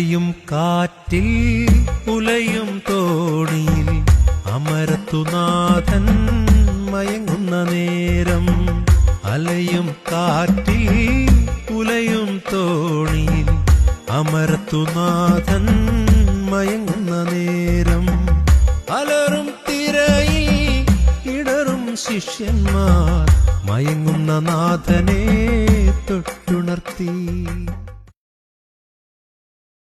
അലയും കാറ്റിൽ ഉലയും തോണിയിൽ അമരത്തുനാഥൻ മയങ്ങുന്ന നേരം. അലയും കാറ്റിൽ ഉലയും തോണിയിൽ അമരത്തുനാഥൻ മയങ്ങുന്ന നേരം. അലറും തിരയിൽ ഇടറും ശിഷ്യന്മാർ മയങ്ങുന്ന നാഥനെ തൊട്ടുണർത്തി.